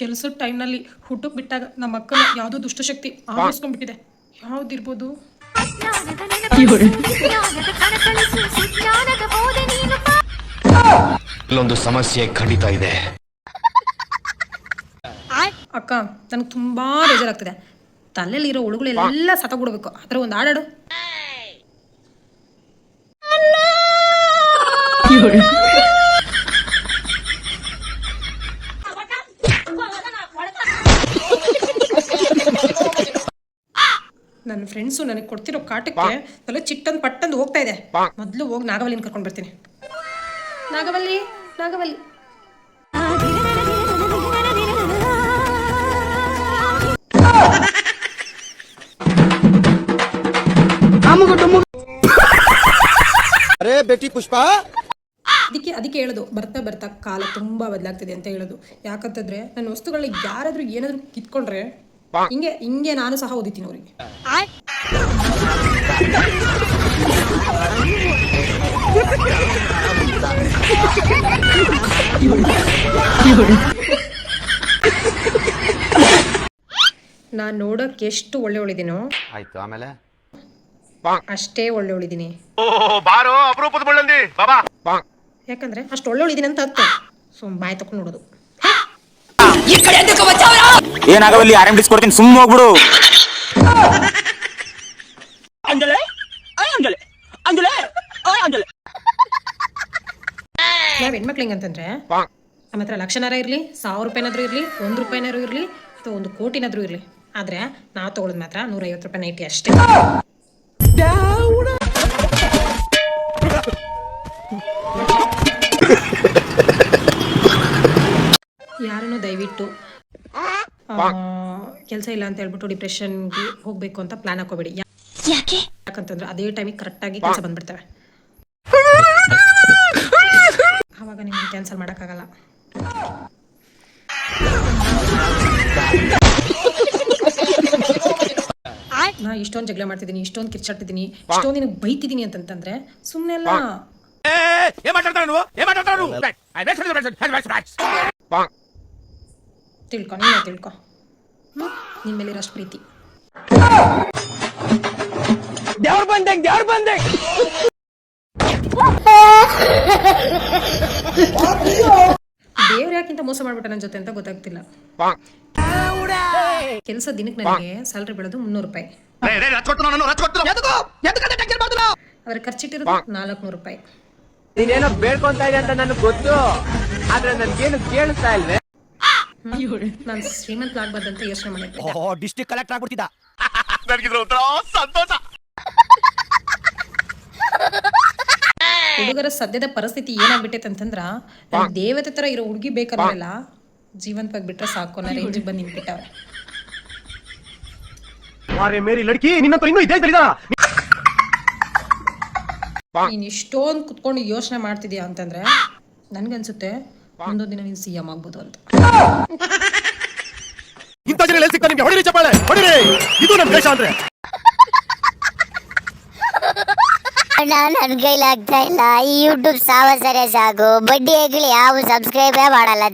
ಕೆಲಸದ ಟೈಮ್ನಲ್ಲಿ ಹುಟ್ಟಕ್ ಬಿಟ್ಟಾಗ ನಮ್ಮ ಅಕ್ಕನ ಯಾವುದೋ ದುಷ್ಟಶಕ್ತಿ ಆವರಿಸ್ಕೊಂಡ್ಬಿಟ್ಟಿದೆ. ಯಾವ್ದಿರ್ಬೋದು? ಇಲ್ಲೊಂದು ಸಮಸ್ಯೆ ಖಂಡಿತ ಇದೆ. ಅಕ್ಕ, ನನಗೆ ತುಂಬಾ ಬೇಜಾರಾಗ್ತಿದೆ. ತಲೆಯಲ್ಲಿರೋ ಹುಳುಗಳೆಲ್ಲ ಸತ್ತೋಗ್ಬಿಡ್ಬೇಕು. ಆ ಥರ ಒಂದು ಹಾಡಾಡು. ನನ್ನ ಫ್ರೆಂಡ್ಸು ನನಗೆ ಕೊಡ್ತಿರೋ ಕಾಟಕ್ಕೆ ತಲೆ ಚಿಟ್ಟಂದು ಪಟ್ಟಂದು ಹೋಗ್ತಾ ಇದೆ. ಮೊದಲು ಹೋಗಿ ನಾಗವಲ್ಲಿನ ಕರ್ಕೊಂಡು ಬರ್ತೀನಿ. ನಾಗವಲ್ಲಿ, ನಾಗವಲ್ಲಿ. ಅರೇ ಬೇಟಿ ಪುಷ್ಪ, ಅದಕ್ಕೆ ಹೇಳೋದು, ಬರ್ತಾ ಬರ್ತಾ ಕಾಲ ತುಂಬಾ ಬದಲಾಗ್ತಿದೆ ಅಂತ ಹೇಳೋದು. ಯಾಕಂತಂದ್ರೆ ನನ್ನ ವಸ್ತುಗಳನ್ನ ಯಾರಾದ್ರೂ ಏನಾದ್ರೂ ಕಿತ್ಕೊಂಡ್ರೆ ಹಿಂಗೆ ನಾನು ಸಹ ಓದಿತೀನಿ ಅವ್ರಿಗೆ. ನಾನ್ ನೋಡಕ್ ಎಷ್ಟು ಒಳ್ಳೆಯವಳಿದ್ದೀನೋ ಆಯ್ತು, ಆಮೇಲೆ ಅಷ್ಟೇ ಒಳ್ಳೆಯವಳಿದ್ದೀನಿ. ಯಾಕಂದ್ರೆ ಅಷ್ಟು ಒಳ್ಳೆಯವಳಿದ್ದೀನಿ ಅಂತ ಅರ್ಥ. ಬಾಯಿ ತಕೊಂಡು ನೋಡೋದು. ಏನಾಗವಲ್ಲಿ ಆರಾಮ್ ಡಿಸ್ಕೊಡ್ತೀನಿ, ಸುಮ್ಮ ಹೋಗ್ಬಿಡು. ನಾವ್ ಹೆಣ್ಮಕ್ಳು ಹೆಂಗಂತಂದ್ರೆ ನಮ್ಮ ಹತ್ರ ಲಕ್ಷನಾರ ಇರ್ಲಿ, 1000 ರೂಪಾಯಿನಾದ್ರೂ ಇರ್ಲಿ, 1 ರೂಪಾಯಿನಾದ್ರೂ ಇರ್ಲಿ, ಅಥವಾ 1 ಕೋಟಿನಾದ್ರೂ ಇರ್ಲಿ, ಆದ್ರೆ ನಾವು ತಗೊಳ್ಳೋದು ಮಾತ್ರ 150 ರೂಪಾಯಿ ನೈಟಿ ಅಷ್ಟೇ. ಯಾರನ್ನು ದಯವಿಟ್ಟು ಕೆಲಸ ಇಲ್ಲ ಅಂತ ಹೇಳ್ಬಿಟ್ಟು ಡಿಪ್ರೆಷನ್ಗೆ ಹೋಗ್ಬೇಕು ಅಂತ ಪ್ಲಾನ್ ಹಾಕೋಬೇಡಿ. ಯಾಕಂತಂದ್ರೆ ಅದೇ ಟೈಮಿಗೆ ಕರೆಕ್ಟಾಗಿ ಕೆಲಸ ಬಂದ್ಬಿಡ್ತವೆ. ಆವಾಗ ನಿಮ್ಗೆ ಕ್ಯಾನ್ಸಲ್ ಮಾಡೋಕ್ಕಾಗಲ್ಲ. ನಾ ಇಷ್ಟೊಂದು ಜಗಳ ಮಾಡ್ತಿದ್ದೀನಿ, ಇಷ್ಟೊಂದು ಕಿರ್ಚಾಡ್ತಿದ್ದೀನಿ, ಇಷ್ಟೊಂದು ನಿನಗೆ ಬೈತಿದ್ದೀನಿ ಅಂತಂದ್ರೆ ಸುಮ್ಮನೆ ಅಲ್ಲ. ತಿಳ್ಕೊ, ನೀನೇ ತಿಳ್ಕೊ. ನಿನ್ ಮೇಲೆ ಅಷ್ಟು ಪ್ರೀತಿ. ದೇವ್ರ ಯಾಕಿಂತ ಮೋಸ ಮಾಡ್ಬಿಟ್ಟ ನನ್ನ ಜೊತೆ ಅಂತ ಗೊತ್ತಾಗ್ತಿಲ್ಲ. ಕೆಲಸ ದಿನಕ್ಕೆ ನನಗೆ ಸ್ಯಾಲ್ರಿ ಬೀಳೋದು 300 ರೂಪಾಯಿ. ಅದ್ರ ಖರ್ಚಿಟ್ಟಿರೋದು 400 ರೂಪಾಯಿ. ನೀನೇನೋ ಬೇಡ್ಕೊಂತ ಇದೆ ಅಂತ ನನಗೆ ಗೊತ್ತು, ಆದ್ರೆ ನನ್ಗೇನು ಕೇಳಿಸ್ತಾ ಇಲ್ವೇ. ನಾನು ಶ್ರೀಮಂತ ಆಗ್ಬಾರ್ದಂತ ಯೋಚನೆ ಮಾಡಿದ್ದೆ. ಡಿಸ್ಟ್ರಿಕ್ಟ್ ಕಲೆಕ್ಟರ್ ಆಗ್ಬಿಡ್ತಿದ್ದ. ಹುಡುಗರ ಸದ್ಯದ ಪರಿಸ್ಥಿತಿ ಏನಾಗ್ಬಿಟ್ಟೈತೆ ಅಂತಂದ್ರ, ದೇವತೆ ತರ ಇರೋ ಹುಡುಗಿ ಬೇಕಲ್ಲ, ಜೀವಂತವಾಗಿ ಬಿಟ್ರೆ ಸಾಕು ಅನ್ನೋ ರೇಂಜಿಗೆ ಬಂದು ನಿಂತ್ಬಿಟ್ಟವ್ರೆ. ನೀನ್ ಇಷ್ಟೊಂದು ಕುತ್ಕೊಂಡು ಯೋಚನೆ ಮಾಡ್ತಿದ್ಯಾ ಅಂತಂದ್ರೆ ನನ್ಗನ್ಸುತ್ತೆ ಒಂದೊಂದು ದಿನ ನೀನ್ CM ಆಗ್ಬೋದು ಅಂತ. ನನ್ ಕೈಲಾಗ್ತಾ ಇಲ್ಲ. ಈ ಯೂಟ್ಯೂಬ್ ಸಾವಸರೆ ಸಾಕು, ಬಡ್ಡಿ ಆಗ್ಲಿ ಯಾವ ಸಬ್ಸ್ಕ್ರೈಬೇ ಮಾಡಲ್ಲ.